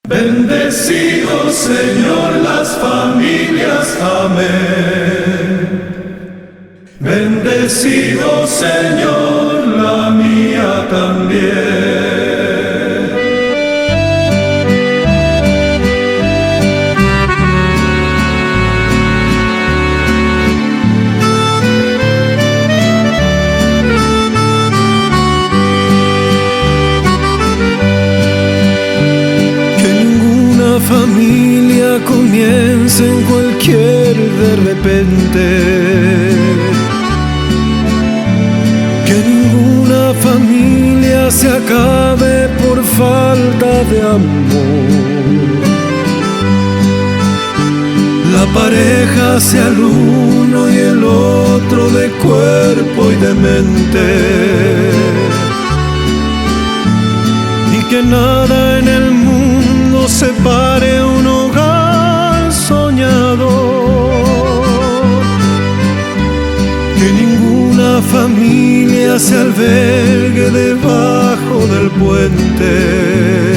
Bendecido Señor las familias, amén. Bendecido Señor la mía también. Familia comienza en cualquier de repente, que ninguna familia se acabe por falta de amor. La pareja sea el uno y el otro de cuerpo y de mente, y que nada en el mundo separe un hogar soñador, que ninguna familia se albergue debajo del puente,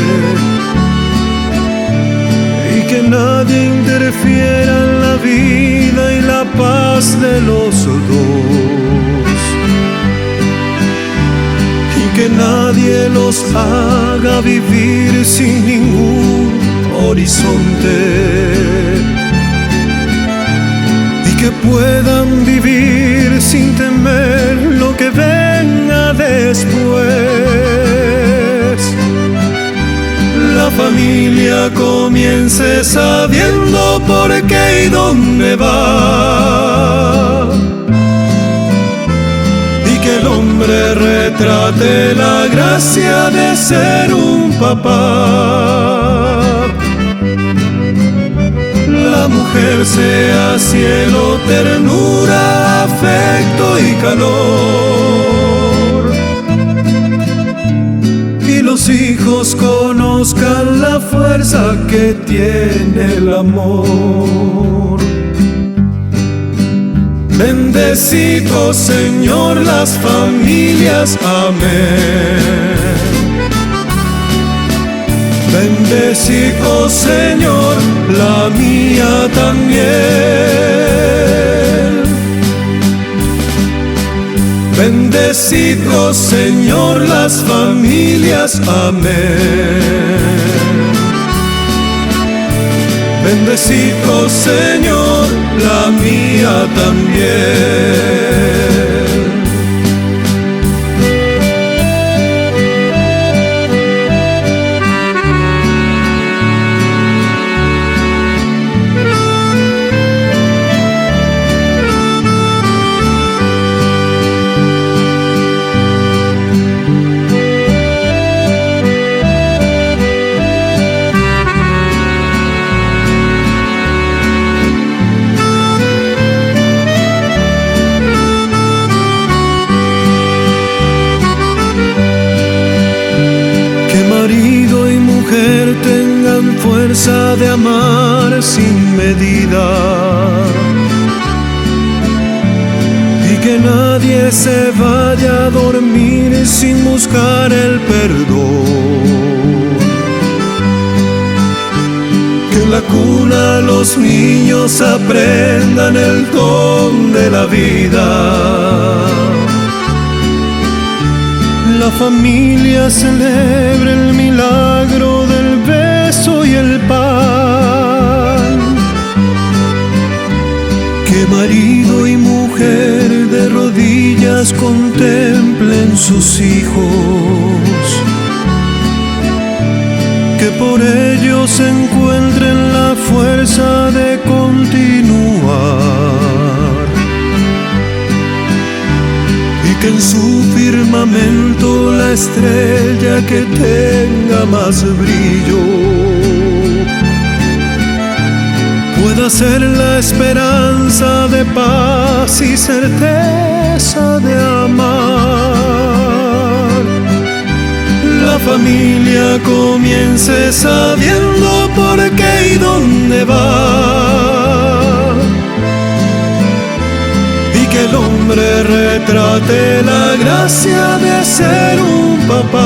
y que nadie interfiera en la vida y la paz de los dos, y que nadie los haga vivir sin ningún horizonte, y que puedan vivir sin temer lo que venga después. La familia comience sabiendo por qué y dónde va, y que el hombre retrate la gracia de ser un papá. La mujer sea cielo, ternura, afecto y calor, y los hijos conozcan la fuerza que tiene el amor. Bendecido Señor las familias, amén. Bendecido Señor la mía también. Bendecido Señor las familias, amén. Bendecido Señor la mía también. Marido y mujer tengan fuerza de amar sin medida, y que nadie se vaya a dormir sin buscar el perdón. Que en la cuna los niños aprendan el don de la vida. La familia celebre el milagro del beso y el pan. Que marido y mujer de rodillas contemplen sus hijos, que por ellos encuentren la fuerza de continuar, y que en su firmamento la estrella que tenga más brillo pueda ser la esperanza de paz y certeza de amar. La familia comience sabiendo por qué y dónde va, y que el hombre retrate la gracia de ser un papá.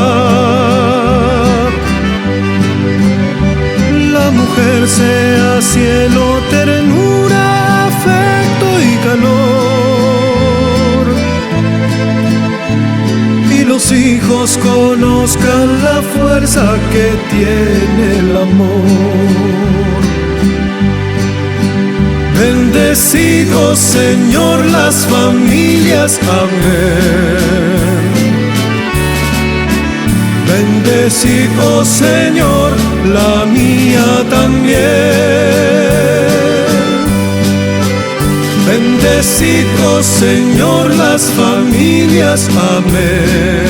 sea cielo, ternura, afecto y calor. Y los hijos conozcan la fuerza que tiene el amor. Bendecido, Señor, las familias, amén. Bendecido, Señor, la mía también. Bendecido, Señor, las familias, amén.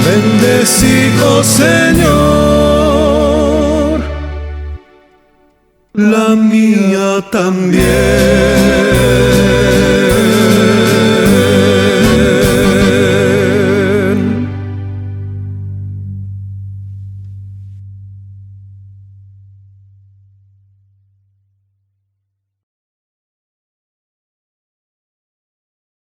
Bendecido, Señor, la mía también.